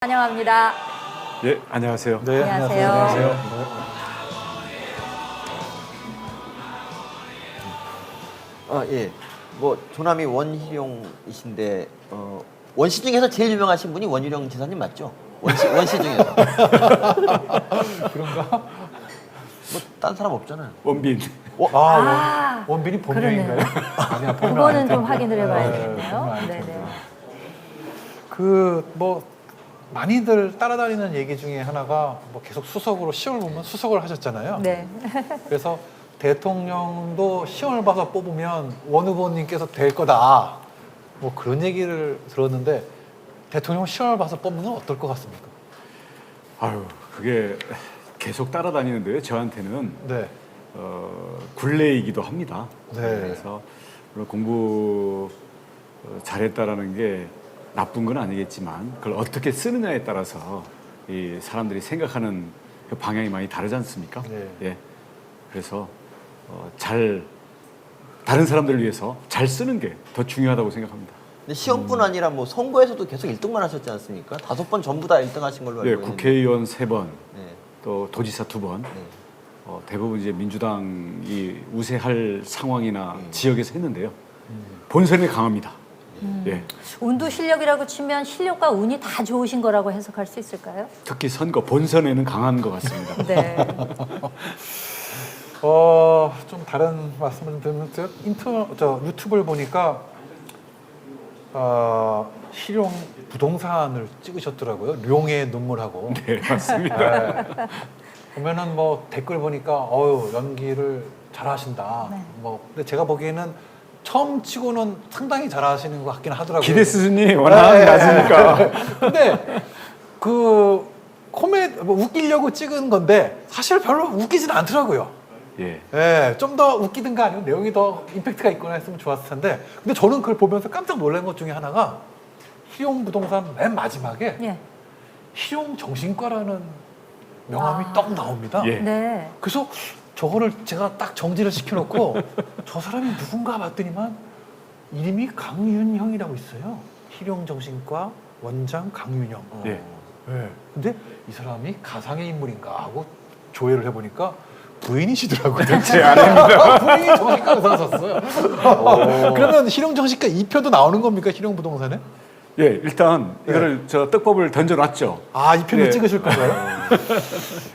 환영합니다. 예, 안녕하세요. 네, 안녕하세요. 안녕하세요. 예. 뭐 조남이 원희룡이신데 원씨 중에서 제일 유명하신 분이 원희룡 지사님 맞죠? 원씨 중에서. 그런가? 뭐 딴 사람 없잖아요. 원빈. 원빈이 그러네요. 본명인가요? 아니야, 본명 그거는 아닐 좀 텐데. 확인을 해봐야 네, 되겠네요. 본명 아닐 네네. 텐데. 뭐 많이들 따라다니는 얘기 중에 하나가 뭐 계속 수석으로 시험을 보면 수석을 하셨잖아요. 네. 그래서 대통령도 시험을 봐서 뽑으면 원 후보님께서 될 거다. 뭐 그런 얘기를 들었는데 대통령 시험을 봐서 뽑는 건 어떨 것 같습니까? 아유, 그게 계속 따라다니는데요. 저한테는 네. 굴레이기도 합니다. 네. 그래서 물론 공부 잘했다라는 게 나쁜 건 아니겠지만 그걸 어떻게 쓰느냐에 따라서 이 사람들이 생각하는 그 방향이 많이 다르지 않습니까? 네. 예. 그래서 다른 사람들을 위해서 잘 쓰는 게 더 중요하다고 생각합니다. 근데 시험뿐 아니라 뭐 선거에서도 계속 1등만 하셨지 않습니까? 5번 전부 다 1등 하신 걸로 알고 예, 있는데. 국회의원 3번, 네. 또 도지사 2번, 네. 대부분 이제 민주당이 우세할 상황이나 지역에서 했는데요. 본선이 강합니다. 예. 운도 실력이라고 치면 실력과 운이 다 좋으신 거라고 해석할 수 있을까요? 특히 선거 본선에는 강한 것 같습니다. 네. 좀 다른 말씀을 드리면 유튜브를 보니까 실용 부동산을 찍으셨더라고요. 룡의 눈물하고. 네, 맞습니다. 네. 보면은 뭐 댓글 보니까 연기를 잘하신다. 네. 뭐 근데 제가 보기에는 처음 치고는 상당히 잘하시는 것 같긴 하더라고요. 기대 수준이 워낙 네. 낮으니까. 근데 뭐 웃기려고 찍은 건데 사실 별로 웃기진 않더라고요. 예. 예, 좀 더 웃기든가 아니면 내용이 더 임팩트가 있거나 했으면 좋았을 텐데 근데 저는 그걸 보면서 깜짝 놀란 것 중에 하나가 희용부동산 맨 마지막에 예. 희용정신과라는 명함이 떡 나옵니다. 예. 네. 그래서 저거를 제가 딱 정지를 시켜놓고 저 사람이 누군가 봤더니만 이름이 강윤형이라고 있어요. 희룡정신과 원장 강윤형. 예. 예. 근데 이 사람이 가상의 인물인가 하고 조회를 해보니까 부인이시더라고요. 제 아내입니다. 부인이 정신과 의사가 썼어요. 그러면 희룡정신과 2표도 나오는 겁니까? 희룡부동산에? 예, 일단 이거를 저 떡밥을 던져놨죠. 2표를 네. 찍으실 건가요?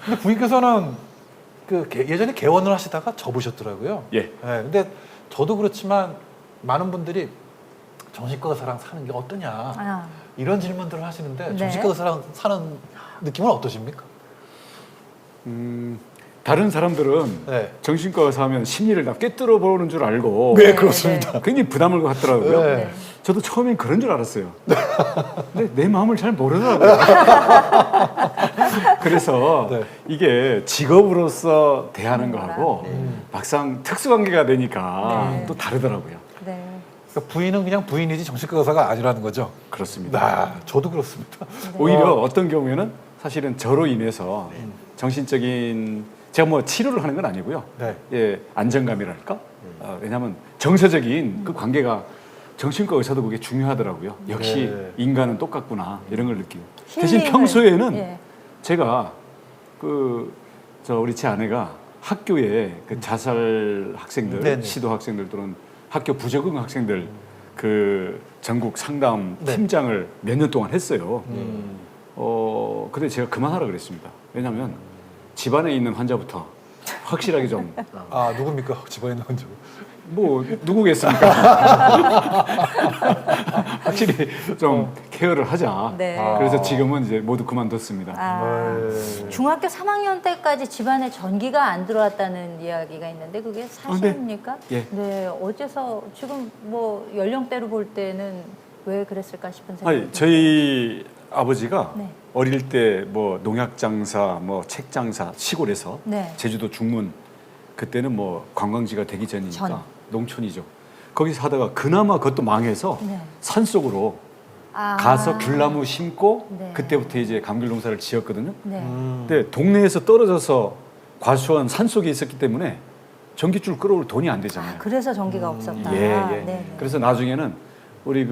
근데 부인께서는 예전에 개원을 하시다가 접으셨더라고요. 예. 근데 저도 그렇지만 많은 분들이 정신과 의사랑 사는 게 어떠냐 이런 질문들을 하시는데 네. 정신과 의사랑 사는 느낌은 어떠십니까? 다른 사람들은 네. 정신과 의사 하면 심리를 다 꿰뚫어 보는 줄 알고 네, 그렇습니다. 굉장히 부담을 갖더라고요. 네. 저도 처음엔 그런 줄 알았어요. 근데 내 마음을 잘 모르더라고요. 그래서 네. 이게 직업으로서 대하는 거하고 네. 막상 특수관계가 되니까 네. 또 다르더라고요. 네. 그러니까 부인은 그냥 부인이지 정신과 의사가 아니라는 거죠. 그렇습니다. 저도 그렇습니다. 오히려 어떤 경우에는 사실은 저로 인해서 정신적인 제가 뭐 치료를 하는 건 아니고요. 네. 예, 안정감이랄까? 왜냐하면 정서적인 그 관계가 정신과 의사도 그게 중요하더라고요. 역시 네. 인간은 똑같구나 이런 걸 느끼고. 대신 힐링을, 평소에는 예. 제가 우리 제 아내가 학교에 그 자살 학생들, 네네. 시도 학생들 또는 학교 부적응 학생들 그 전국 상담 네. 팀장을 몇 년 동안 했어요. 근데 제가 그만하라 그랬습니다. 왜냐하면 집안에 있는 환자부터 확실하게 좀 누굽니까? 집안에 있는 환자. 뭐 누구겠습니까? 확실히 좀 케어를 하자. 네. 그래서 지금은 이제 모두 그만뒀습니다. 네. 중학교 3학년 때까지 집안에 전기가 안 들어왔다는 이야기가 있는데 그게 사실입니까? 네. 예. 네. 어째서 지금 뭐 연령대로 볼 때는 왜 그랬을까 싶은 생각이 아니, 저희 아버지가 네. 어릴 때 뭐 농약 장사, 뭐 책 장사 시골에서 네. 제주도 중문 그때는 뭐 관광지가 되기 전이니까 전. 농촌이죠. 거기서 하다가 그나마 그것도 망해서 네. 산속으로 아. 가서 귤나무 심고 네. 그때부터 이제 감귤 농사를 지었거든요. 네. 근데 동네에서 떨어져서 과수원 산속에 있었기 때문에 전기줄 끌어올 돈이 안 되잖아요. 그래서 전기가 없었다. 예, 예. 네. 그래서 나중에는 우리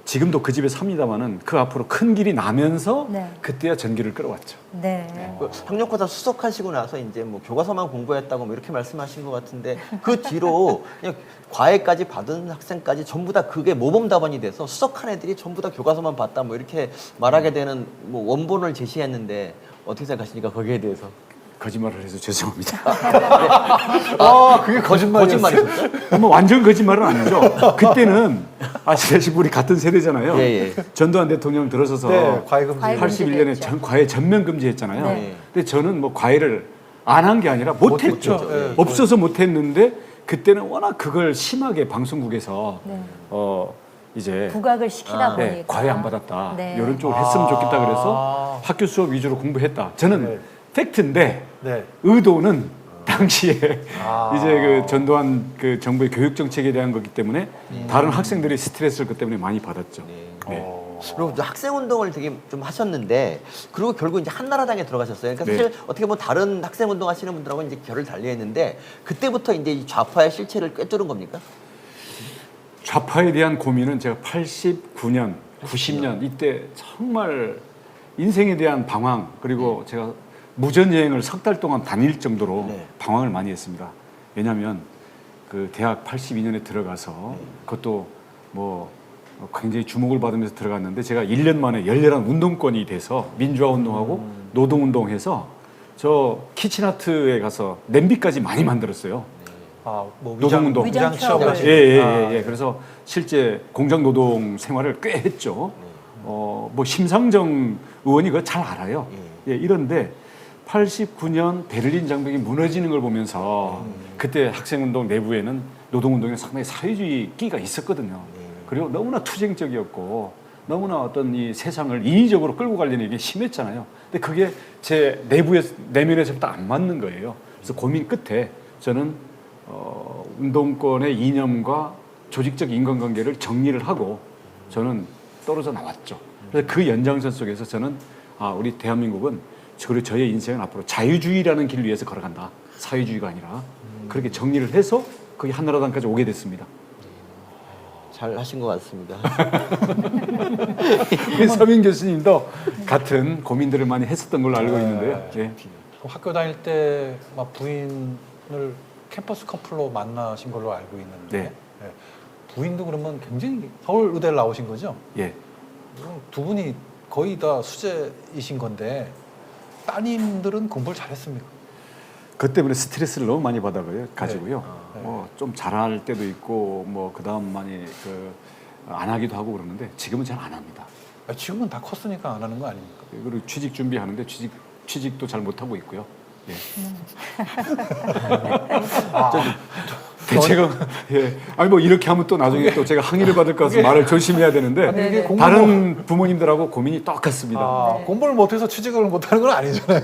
지금도 그 집에 삽니다마는 그 앞으로 큰 길이 나면서 네. 그때야 전기를 끌어왔죠. 네. 그 학력고사 수석하시고 나서 이제 뭐 교과서만 공부했다고 뭐 이렇게 말씀하신 것 같은데 그 뒤로 그냥 과외까지 받은 학생까지 전부 다 그게 모범 답안이 돼서 수석한 애들이 전부 다 교과서만 봤다 뭐 이렇게 말하게 되는 뭐 원본을 제시했는데 어떻게 생각하십니까 거기에 대해서? 거짓말을 해서 죄송합니다. 그게 거짓말이었어요. 거짓말이었죠? 뭐 완전 거짓말은 아니죠. 그때는 아시다시피 우리 같은 세대잖아요. 예, 예. 전두환 대통령 들어서서 네, 과외금지. 과외- 81년에 과외 전면 금지했잖아요. 네. 근데 저는 뭐 과외를 안 한 게 아니라 못했죠. 못했죠. 예. 없어서 못했는데 그때는 워낙 학교 심하게 방송국에서 네. 이제 부각을 시키다 보니까 네, 과외 안 받았다. 네. 이런 쪽으로 했으면 좋겠다 그래서 학교 수업 위주로 공부했다. 저는 네. 팩트인데 네. 의도는 당시에 아. 이제 그 전두환 그 정부의 교육 정책에 대한 거기 때문에 다른 학생들이 스트레스를 그 때문에 많이 받았죠. 네. 그리고 또 학생 운동을 되게 좀 하셨는데 그리고 결국 이제 한나라당에 들어가셨어요. 그러니까 네. 사실 어떻게 보면 다른 학생 운동 하시는 분들하고 이제 결을 달리했는데 그때부터 이제 이 좌파의 실체를 꿰뚫은 겁니까? 좌파에 대한 고민은 제가 89년, 90년 이때 정말 인생에 대한 방황 그리고 제가 무전여행을 석 달 동안 다닐 정도로 네. 방황을 많이 했습니다. 왜냐하면 그 대학 82년에 들어가서 그것도 뭐 굉장히 주목을 받으면서 들어갔는데 제가 1년 만에 열렬한 운동권이 돼서 민주화 운동하고 노동 운동해서 저 키친아트에 가서 냄비까지 많이 만들었어요. 뭐 노동운동. 위장 취업을 예, 하시고. 예. 그래서 실제 공장 노동 생활을 꽤 했죠. 뭐 심상정 의원이 그거 잘 알아요. 예, 이런데 89년 베를린 장벽이 무너지는 걸 보면서 그때 학생운동 내부에는 노동운동에 상당히 사회주의 끼가 있었거든요. 그리고 너무나 투쟁적이었고 너무나 어떤 이 세상을 인위적으로 끌고 가려는 이게 심했잖아요. 근데 그게 제 내면에서부터 안 맞는 거예요. 그래서 고민 끝에 저는 운동권의 이념과 조직적 인간관계를 정리를 하고 저는 떨어져 나왔죠. 그래서 그 연장선 속에서 저는 우리 대한민국은 그리고 저의 인생은 앞으로 자유주의라는 길 위해서 걸어간다. 사회주의가 아니라 그렇게 정리를 해서 거기 한나라당까지 오게 됐습니다. 잘 하신 것 같습니다. 우리 서민 교수님도 같은 고민들을 많이 했었던 걸로 알고 있는데요. 예. 그럼 학교 다닐 때 막 부인을 캠퍼스 커플로 만나신 걸로 알고 있는데 네. 네. 부인도 그러면 굉장히 서울 의대를 나오신 거죠? 예. 그럼 두 분이 거의 다 수재이신 건데 따님들은 공부를 잘했습니까? 그 때문에 스트레스를 너무 많이 받아가지고요. 네. 좀 잘할 때도 있고 그 다음 많이 안 하기도 하고 그러는데 지금은 잘 안 합니다. 지금은 다 컸으니까 안 하는 거 아닙니까? 그리고 취직 준비하는데 취직도 잘 못하고 있고요. 예. 대체가 아니 뭐 이렇게 하면 또 나중에 또 제가 항의를 받을 것 같아서 말을 조심해야 되는데 아니, 이게 공부 다른 부모님들하고 고민이 똑같습니다. 네. 공부를 못해서 취직을 못하는 건 아니잖아요.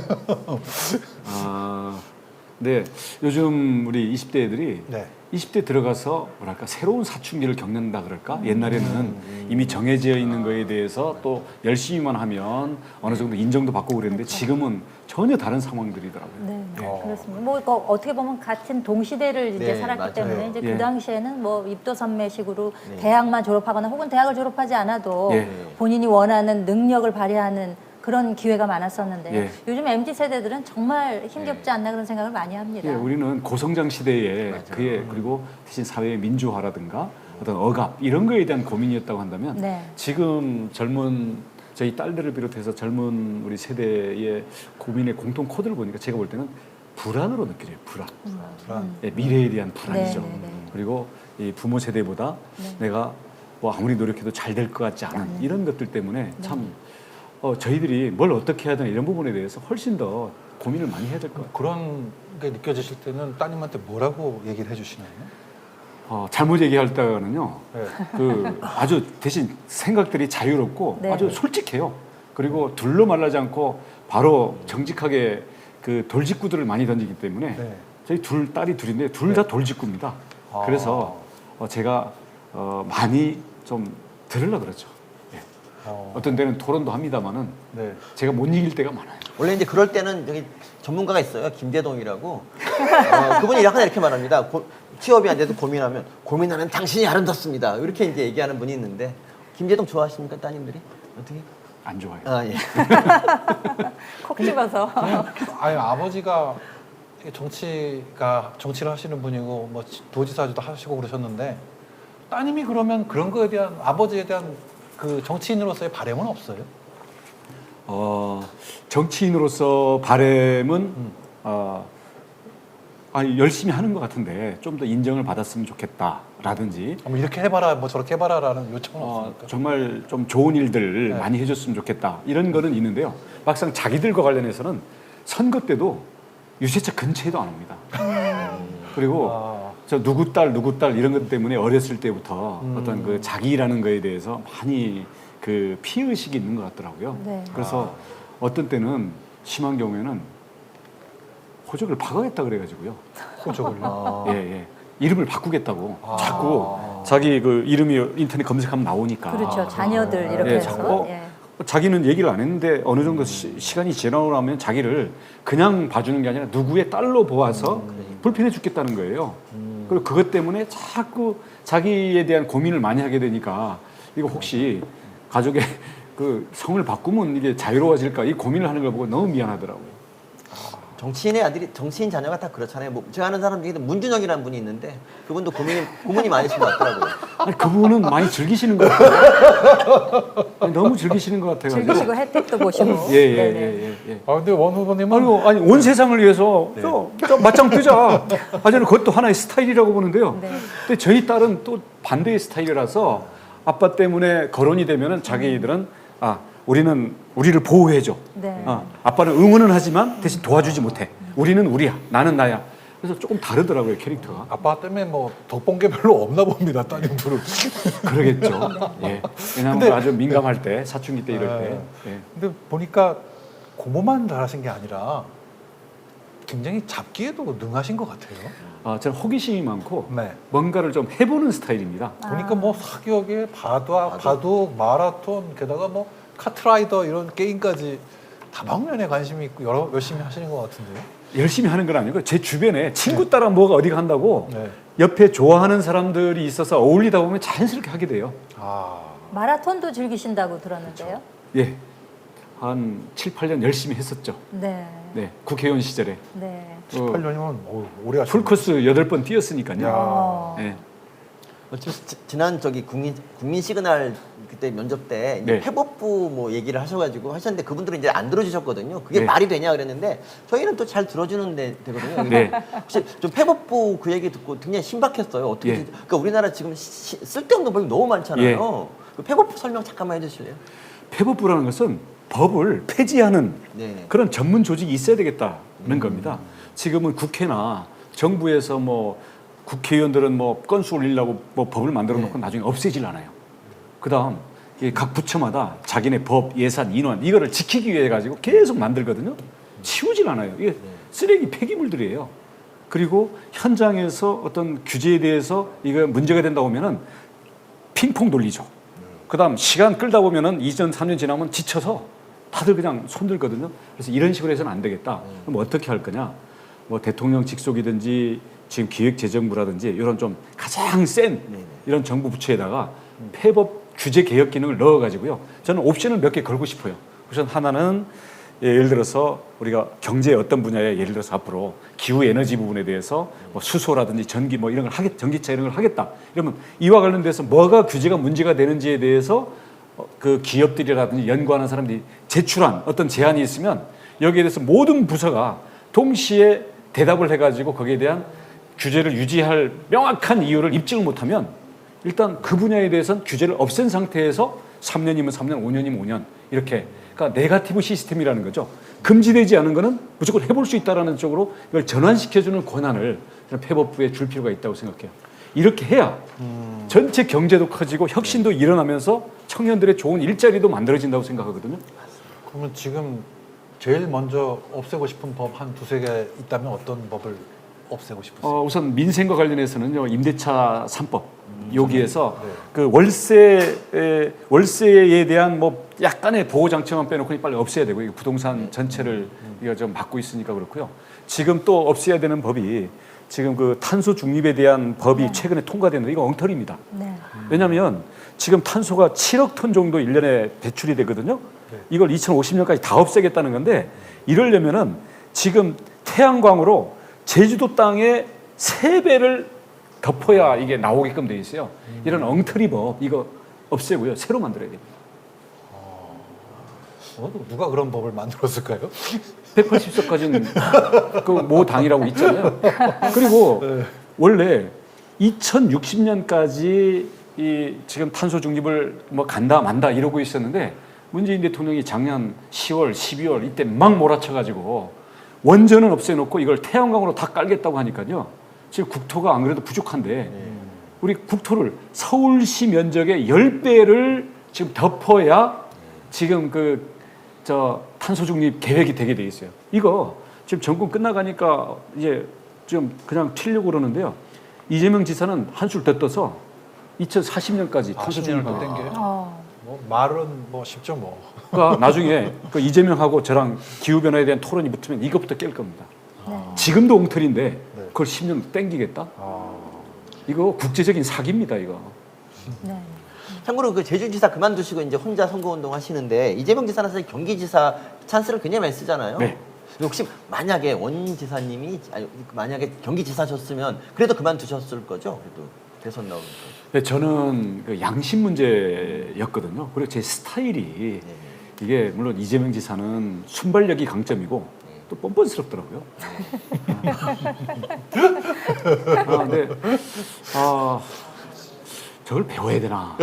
네, 요즘 우리 20대 애들이 네. 20대 들어가서 뭐랄까 새로운 사춘기를 겪는다 그럴까? 옛날에는 이미 정해져 있는 거에 대해서 또 열심히만 하면 어느 정도 인정도 받고 그랬는데 지금은 전혀 다른 상황들이더라고요. 네, 그렇습니다. 뭐 이거 어떻게 보면 같은 동시대를 이제 네, 살았기 맞아요. 때문에 이제 예. 그 당시에는 뭐 입도 선매식으로 네. 대학만 졸업하거나 혹은 대학을 졸업하지 않아도 예. 본인이 원하는 능력을 발휘하는 그런 기회가 많았었는데 예. 요즘 MZ 세대들은 정말 힘겹지 않나 그런 생각을 많이 합니다. 예, 우리는 고성장 시대에 맞아요. 그리고 대신 사회의 민주화라든가 어떤 억압 이런 거에 대한 고민이었다고 한다면 네. 지금 젊은 저희 딸들을 비롯해서 젊은 우리 세대의 고민의 공통 코드를 보니까 제가 볼 때는 불안으로 느껴져요. 불안. 불안. 예, 미래에 대한 불안이죠. 네, 네, 네. 그리고 이 부모 세대보다 네. 내가 뭐 아무리 노력해도 잘 될 것 같지 않은 이런 것들 때문에 참 저희들이 뭘 어떻게 해야 되나 이런 부분에 대해서 훨씬 더 고민을 많이 해야 될 것 같아요. 그런 게 느껴지실 때는 따님한테 뭐라고 얘기를 해주시나요? 잘못 얘기할 때는요. 네. 아주 대신 생각들이 자유롭고 네. 아주 솔직해요. 그리고 둘로 말하지 않고 바로 정직하게 그 돌직구들을 많이 던지기 때문에 네. 저희 딸이 둘인데 둘 다 돌직구입니다. 그래서 제가 많이 좀 들으려고 그러죠. 예. 어떤 데는 토론도 합니다만은 네. 제가 못 이길 때가 많아요. 원래 이제 그럴 때는 여기 전문가가 있어요. 김대동이라고. 그분이 약간 이렇게 말합니다. 취업이 안 돼도 고민하면 고민하는 당신이 아름답습니다. 이렇게 이제 얘기하는 분이 있는데 김재동 좋아하십니까 따님들이? 어떻게? 안 좋아요. 아 예. 콕 집어서. 아니 아버지가 정치를 하시는 분이고 뭐 도지사도 하시고 그러셨는데 따님이 그러면 그런 거에 대한 아버지에 대한 그 정치인으로서의 바람은 없어요? 정치인으로서 바람은 열심히 하는 것 같은데 좀 더 인정을 받았으면 좋겠다라든지 뭐 이렇게 해봐라, 뭐 저렇게 해봐라라는 요청은 없습니까? 정말 좀 좋은 일들 네. 많이 해줬으면 좋겠다 이런 거는 있는데요. 막상 자기들과 관련해서는 선거 때도 유세차 근처에도 안 옵니다. 그리고 저 누구 딸 이런 것 때문에 어렸을 때부터 어떤 그 자기라는 거에 대해서 많이 그 피해 의식이 있는 것 같더라고요. 네. 그래서 어떤 때는 심한 경우에는 호적을 바꿔겠다 그래가지고요. 호적을요? 예. 이름을 바꾸겠다고 자꾸 자기 그 이름이 인터넷 검색하면 나오니까. 그렇죠. 자녀들 이렇게 예, 해서. 자꾸 예. 자기는 얘기를 안 했는데 어느 정도 시간이 지나고 나면 자기를 그냥 봐주는 게 아니라 누구의 딸로 보아서 불편해 죽겠다는 거예요. 그리고 그것 때문에 자꾸 자기에 대한 고민을 많이 하게 되니까 이거 혹시 가족의 그 성을 바꾸면 이게 자유로워질까 이 고민을 하는 걸 보고 너무 미안하더라고요. 정치인 자녀가 다 그렇잖아요. 뭐 제가 아는 사람 중에 문준영이라는 분이 있는데 그분도 고민이 많으신 것 같더라고요. 아니, 그분은 많이 즐기시는 것 같아요. 아니, 너무 즐기시는 것 같아요. 즐기시고 혜택도 보시고. 예. 근데 원 후보님은 아니 온 세상을 위해서 저 맞짱 뜨자. 저는 그것도 하나의 스타일이라고 보는데요. 네. 근데 저희 딸은 또 반대의 스타일이라서 아빠 때문에 거론이 되면은 자기들은 우리는 우리를 보호해줘. 네. 아빠는 응원은 하지만 대신 도와주지 못해. 우리는 우리야. 나는 나야. 그래서 조금 다르더라고요 캐릭터가. 아빠 때문에 뭐 덕본 게 별로 없나 봅니다 따님들은. 그러겠죠. 예. 왜냐하면 근데- 아주 민감할 때 사춘기 때 이럴 때. 예. 근데 보니까 고모만 잘하신 게 아니라 굉장히 잡기에도 능하신 것 같아요. 저는 호기심이 많고 네. 뭔가를 좀 해보는 스타일입니다. 보니까 뭐 사격에 바둑, 마라톤, 게다가 뭐 카트라이더 이런 게임까지 다방면에 관심이 있고 열심히 하시는 것 같은데요. 열심히 하는 건 아니고 제 주변에 친구 따라 뭐가 어디 간다고 네. 옆에 좋아하는 사람들이 있어서 어울리다 보면 자연스럽게 하게 돼요. 마라톤도 즐기신다고 들었는데요. 예. 한 7, 8년 열심히 했었죠. 네. 네. 국회의원 시절에. 네. 18년이면 오래 하셨네요. 풀코스 8번 뛰었으니까요. 어. 예. 지난 국민 시그널 그때 면접 때 이제 네. 폐법부 뭐 얘기를 하셨는데 그분들은 이제 안 들어주셨거든요. 그게 네. 말이 되냐 그랬는데 저희는 또 잘 들어주는 되거든요. 네. 혹시 좀 폐법부 그 얘기 듣고 굉장히 신박했어요. 어떻게? 예. 그러니까 우리나라 지금 쓸데없는 법이 너무 많잖아요. 그 폐법부 설명 잠깐만 해주실래요? 폐법부라는 것은 법을 폐지하는 네. 그런 전문 조직이 있어야 되겠다는 겁니다. 지금은 국회나 정부에서 뭐 국회의원들은 뭐 건수 올리려고 뭐 법을 만들어 놓고 나중에 없애질 않아요. 그다음 각 부처마다 자기네 법, 예산, 인원 이거를 지키기 위해 가지고 계속 만들거든요. 치우질 않아요. 이게 쓰레기 폐기물들이에요. 그리고 현장에서 어떤 규제에 대해서 이거 문제가 된다고 하면은 핑퐁 돌리죠. 그다음 시간 끌다 보면은 2년, 3년 지나면 지쳐서 다들 그냥 손들거든요. 그래서 이런 식으로 해서는 안 되겠다. 그럼 어떻게 할 거냐? 뭐 대통령 직속이든지 지금 기획재정부라든지 이런 좀 가장 센 이런 정부 부처에다가 폐법 규제 개혁 기능을 넣어가지고요. 저는 옵션을 몇 개 걸고 싶어요. 우선 하나는 예를 들어서 우리가 경제의 어떤 분야에 예를 들어서 앞으로 기후 에너지 부분에 대해서 뭐 수소라든지 전기 뭐 이런 걸 전기차 이런 걸 하겠다. 이러면 이와 관련돼서 뭐가 규제가 문제가 되는지에 대해서 그 기업들이라든지 연구하는 사람들이 제출한 어떤 제안이 있으면 여기에 대해서 모든 부서가 동시에 대답을 해가지고 거기에 대한 규제를 유지할 명확한 이유를 입증을 못하면 일단 그 분야에 대해서는 규제를 없앤 상태에서 3년이면 3년, 5년이면 5년 이렇게 그러니까 네거티브 시스템이라는 거죠. 금지되지 않은 거는 무조건 해볼 수 있다라는 쪽으로 이걸 전환시켜주는 권한을 폐법부에 줄 필요가 있다고 생각해요. 이렇게 해야 전체 경제도 커지고 혁신도 일어나면서 청년들의 좋은 일자리도 만들어진다고 생각하거든요. 그러면 지금 제일 먼저 없애고 싶은 법 한 두세 개 있다면 어떤 법을 없애고 싶으세요? 우선 민생과 관련해서는요 임대차 3법 여기에서 네. 그 월세에 대한 뭐 약간의 보호 장치만 빼놓고 빨리 없애야 되고 이게 부동산 전체를 이거 좀 막고 있으니까 그렇고요. 지금 또 없애야 되는 법이 지금 그 탄소 중립에 대한 법이 최근에 통과됐는데 이거 엉터리입니다. 네. 왜냐하면 지금 탄소가 7억 톤 정도 1년에 배출이 되거든요. 이걸 2050년까지 다 없애겠다는 건데 이러려면은 지금 태양광으로 제주도 땅에 3배를 덮어야 이게 나오게끔 돼 있어요. 이런 엉터리 법 이거 없애고요. 새로 만들어야 됩니다. 누가 그런 법을 만들었을까요? 180석 가진 그 모 당이라고 있잖아요. 그리고 원래 2060년까지 이 지금 탄소 중립을 뭐 간다 만다 이러고 있었는데 문재인 대통령이 작년 10월, 12월 이때 막 몰아쳐가지고 원전은 없애놓고 이걸 태양광으로 다 깔겠다고 하니까요. 지금 국토가 안 그래도 부족한데 우리 국토를 서울시 면적의 10배를 지금 덮어야 지금 탄소 중립 계획이 되게 돼 있어요. 이거 지금 정권 끝나가니까 이제 좀 그냥 튀려고 그러는데요. 이재명 지사는 한술 더 떠서 2040년까지 탄소 중립하고 땡겨요? 뭐 말은 뭐 쉽죠 뭐. 그러니까 나중에 그 이재명하고 저랑 기후 변화에 대한 토론이 붙으면 이것부터 깰 겁니다. 네. 지금도 엉터리인데 그걸 10년 땡기겠다? 아. 이거 국제적인 사기입니다, 이거. 네. 참고로 그 제주지사 그만두시고 이제 혼자 선거운동 하시는데 이재명 지사는 사실 경기지사 찬스를 굉장히 많이 쓰잖아요. 네. 혹시 만약에 원 지사님이 만약에 경기지사셨으면 그래도 그만두셨을 거죠? 그래도 대선 나오니까. 네, 저는 그 양심 문제였거든요. 그리고 제 스타일이 이게 물론 이재명 지사는 순발력이 강점이고 또 뻔뻔스럽더라고요. 근데 저걸 배워야 되나?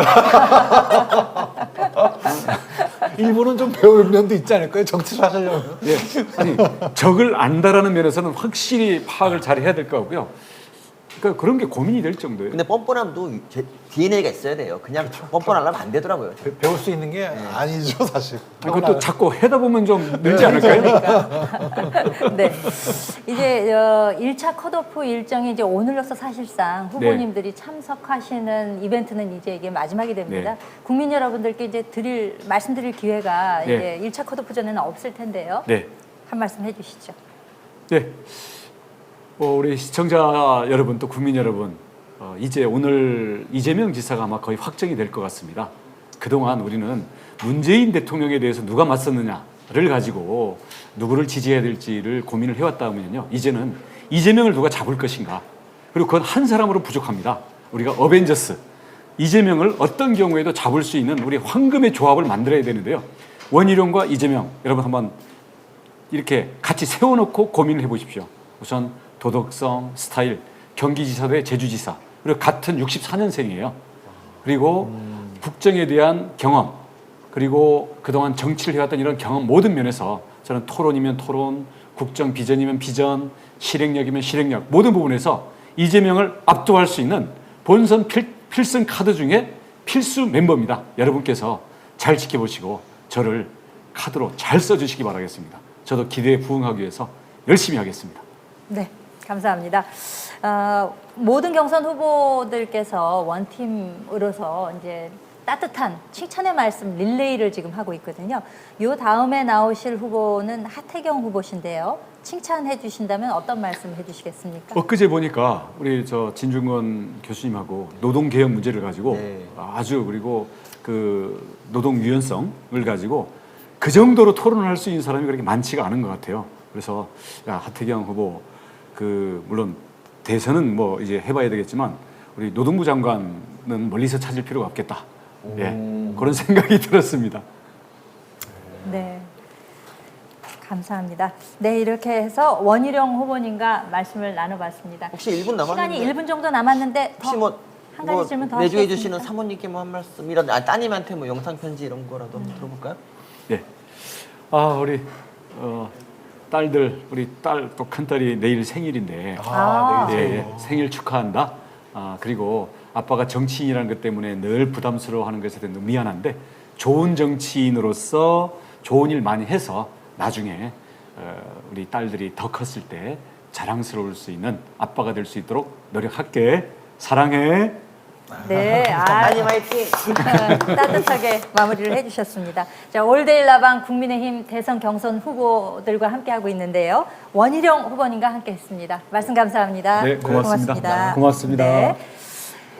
일본은 좀 배울 면도 있지 않을까요? 정치를 하시려면. 예, 아니 적을 안다라는 면에서는 확실히 파악을 잘 해야 될 것 같고요. 그러니까 그런 게 고민이 될 정도예요. 근데 뻔뻔함도 DNA가 있어야 돼요. 그냥 뻔뻔하려면 안 되더라고요. 배울 수 있는 게 아니죠 사실. 그것도 자꾸 하다 보면 좀 늘지 않을까요? 네. 이제 1차 컷오프 일정이 이제 오늘로서 사실상 후보님들이 참석하시는 이벤트는 이제 이게 마지막이 됩니다. 네. 국민 여러분들께 이제 말씀드릴 기회가 네. 이제 1차 컷오프 전에는 없을 텐데요. 네. 한 말씀 해주시죠. 네. 우리 시청자 여러분 또 국민 여러분 이제 오늘 이재명 지사가 아마 거의 확정이 될 것 같습니다. 그동안 우리는 문재인 대통령에 대해서 누가 맞섰느냐를 가지고 누구를 지지해야 될지를 고민을 해왔다면요. 이제는 이재명을 누가 잡을 것인가. 그리고 그건 한 사람으로 부족합니다. 우리가 어벤져스 이재명을 어떤 경우에도 잡을 수 있는 우리 황금의 조합을 만들어야 되는데요. 원희룡과 이재명 여러분 한번 이렇게 같이 세워놓고 고민을 해보십시오. 우선 도덕성, 스타일, 경기지사 대 제주지사 그리고 같은 64년생이에요. 그리고 국정에 대한 경험 그리고 그동안 정치를 해왔던 이런 경험 모든 면에서 저는 토론이면 토론, 국정 비전이면 비전, 실행력이면 실행력 모든 부분에서 이재명을 압도할 수 있는 본선 필승 카드 중에 필수 멤버입니다. 여러분께서 잘 지켜보시고 저를 카드로 잘 써주시기 바라겠습니다. 저도 기대에 부응하기 위해서 열심히 하겠습니다. 네. 감사합니다. 모든 경선 후보들께서 원팀으로서 이제 따뜻한 칭찬의 말씀 릴레이를 지금 하고 있거든요. 요 다음에 나오실 후보는 하태경 후보신데요. 칭찬해 주신다면 어떤 말씀 해주시겠습니까? 엊그제 보니까 우리 진중권 교수님하고 노동개혁 문제를 가지고 아주 그리고 그 노동 유연성을 가지고 그 정도로 토론을 할 수 있는 사람이 그렇게 많지가 않은 것 같아요. 그래서 하태경 후보 물론 대선은 뭐 이제 해봐야 되겠지만 우리 노동부 장관은 멀리서 찾을 필요가 없겠다. 예, 그런 생각이 들었습니다. 네, 감사합니다. 네, 이렇게 해서 원희룡 후보님과 말씀을 나눠봤습니다. 혹시 1분 남았는데 시간이 1분 정도 남았는데 혹시 한 가지 질문 더 내주해 하시겠습니까? 주시는 사모님께 뭐 한 말씀이라도 따님한테 뭐 영상 편지 이런 거라도 한번 들어볼까요? 예, 우리 딸들 우리 딸 또 큰딸이 내일 생일인데 내일 생일 축하한다. 그리고 아빠가 정치인이라는 것 때문에 늘 부담스러워하는 것에 대해서 미안한데 좋은 정치인으로서 좋은 일 많이 해서 나중에 우리 딸들이 더 컸을 때 자랑스러울 수 있는 아빠가 될 수 있도록 노력할게. 사랑해. 네, 많이 화이팅! 따뜻하게 마무리를 해주셨습니다. 자, 올데일 라방 국민의힘 대선 경선 후보들과 함께하고 있는데요. 원희룡 후보님과 함께했습니다. 말씀 감사합니다. 네, 고맙습니다. 고맙습니다. 고맙습니다. 네.